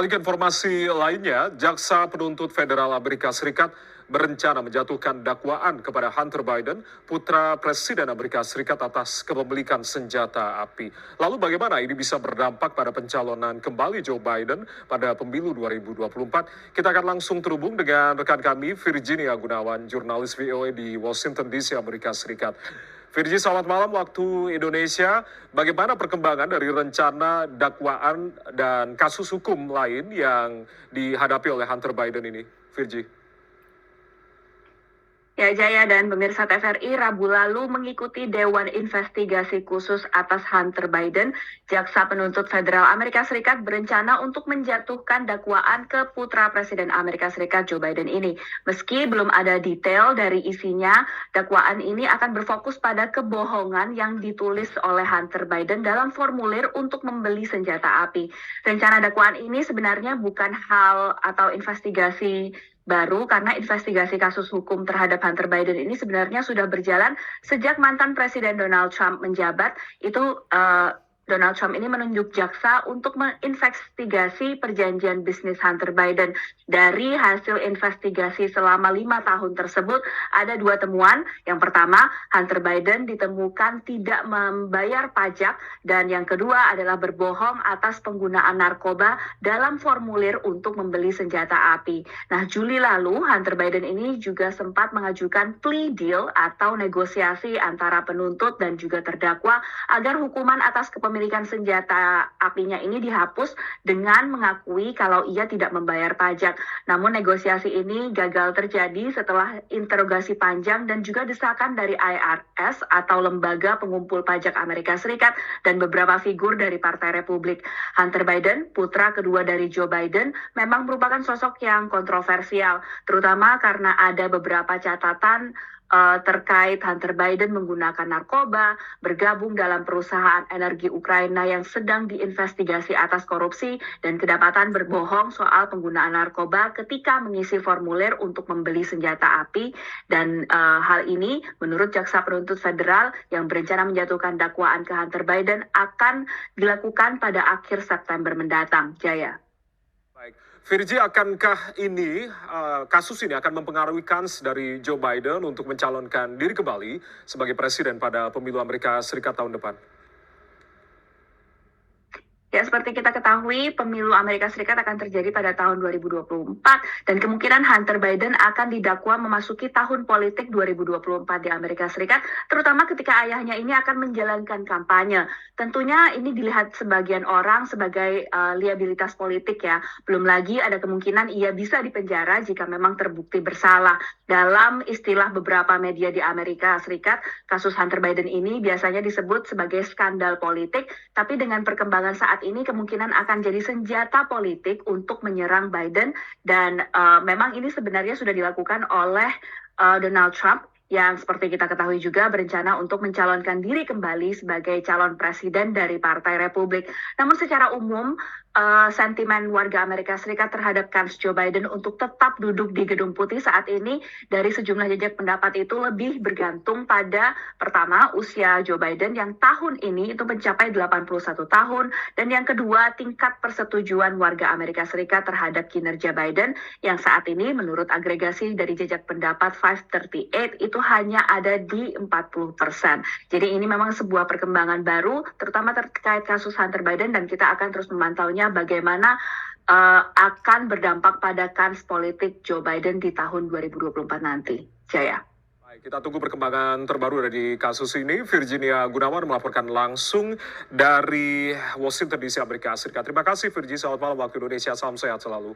Beralih ke informasi lainnya, Jaksa Penuntut Federal Amerika Serikat berencana menjatuhkan dakwaan kepada Hunter Biden, putra Presiden Amerika Serikat atas kepemilikan senjata api. Lalu bagaimana ini bisa berdampak pada pencalonan kembali Joe Biden pada pemilu 2024? Kita akan langsung terhubung dengan rekan kami, Virginia Gunawan, jurnalis VOA di Washington DC, Amerika Serikat. Virgi, selamat malam waktu Indonesia. Bagaimana perkembangan dari rencana dakwaan dan kasus hukum lain yang dihadapi oleh Hunter Biden ini, Virgi? Ya, Jaya dan pemirsa TVRI Rabu lalu mengikuti Dewan Investigasi Khusus atas Hunter Biden, Jaksa Penuntut Federal Amerika Serikat berencana untuk menjatuhkan dakwaan ke putra Presiden Amerika Serikat Joe Biden ini. Meski belum ada detail dari isinya, dakwaan ini akan berfokus pada kebohongan yang ditulis oleh Hunter Biden dalam formulir untuk membeli senjata api. Rencana dakwaan ini sebenarnya bukan hal atau investigasi baru karena investigasi kasus hukum terhadap Hunter Biden ini sebenarnya sudah berjalan sejak mantan Presiden Donald Trump menjabat. Donald Trump ini menunjuk jaksa untuk menginvestigasi perjanjian bisnis Hunter Biden. Dari hasil investigasi selama 5 tahun tersebut, ada 2 temuan. Yang pertama, Hunter Biden ditemukan tidak membayar pajak, dan yang kedua adalah berbohong atas penggunaan narkoba dalam formulir untuk membeli senjata api. Nah, Juli lalu, Hunter Biden ini juga sempat mengajukan plea deal atau negosiasi antara penuntut dan juga terdakwa agar hukuman atas kepemilikan senjata apinya ini dihapus dengan mengakui kalau ia tidak membayar pajak. Namun negosiasi ini gagal terjadi setelah interogasi panjang dan juga desakan dari IRS atau Lembaga Pengumpul Pajak Amerika Serikat dan beberapa figur dari Partai Republik. Hunter Biden, putra kedua dari Joe Biden, memang merupakan sosok yang kontroversial, terutama karena ada beberapa catatan terkait Hunter Biden menggunakan narkoba, bergabung dalam perusahaan energi Ukraina yang sedang diinvestigasi atas korupsi, dan kedapatan berbohong soal penggunaan narkoba ketika mengisi formulir untuk membeli senjata api. Dan hal ini menurut Jaksa Penuntut Federal yang berencana menjatuhkan dakwaan ke Hunter Biden akan dilakukan pada akhir September mendatang. Jaya. Baik, Virgi, akankah ini kasus ini akan mempengaruhi kans dari Joe Biden untuk mencalonkan diri kembali sebagai presiden pada pemilu Amerika Serikat tahun depan? Ya, seperti kita ketahui, pemilu Amerika Serikat akan terjadi pada tahun 2024 dan kemungkinan Hunter Biden akan didakwa memasuki tahun politik 2024 di Amerika Serikat, terutama ketika ayahnya ini akan menjalankan kampanye. Tentunya ini dilihat sebagian orang sebagai liabilitas politik ya. Belum lagi ada kemungkinan ia bisa dipenjara jika memang terbukti bersalah. Dalam istilah beberapa media di Amerika Serikat, kasus Hunter Biden ini biasanya disebut sebagai skandal politik, tapi dengan perkembangan saat ini kemungkinan akan jadi senjata politik untuk menyerang Biden, dan memang ini sebenarnya sudah dilakukan oleh Donald Trump yang seperti kita ketahui juga berencana untuk mencalonkan diri kembali sebagai calon presiden dari Partai Republik. Namun secara umum, sentimen warga Amerika Serikat terhadap kans Joe Biden untuk tetap duduk di Gedung Putih saat ini dari sejumlah jejak pendapat itu lebih bergantung pada, pertama, usia Joe Biden yang tahun ini itu mencapai 81 tahun, dan yang kedua, tingkat persetujuan warga Amerika Serikat terhadap kinerja Biden yang saat ini menurut agregasi dari jejak pendapat 538 itu hanya ada di 40%. Jadi ini memang sebuah perkembangan baru, terutama terkait kasus Hunter Biden, dan kita akan terus memantaunya bagaimana akan berdampak pada kans politik Joe Biden di tahun 2024 nanti. Jaya. Baik, kita tunggu perkembangan terbaru dari kasus ini. Virginia Gunawan melaporkan langsung dari Washington DC, Amerika Serikat. Terima kasih Virgi, selamat malam waktu Indonesia, salam sehat selalu.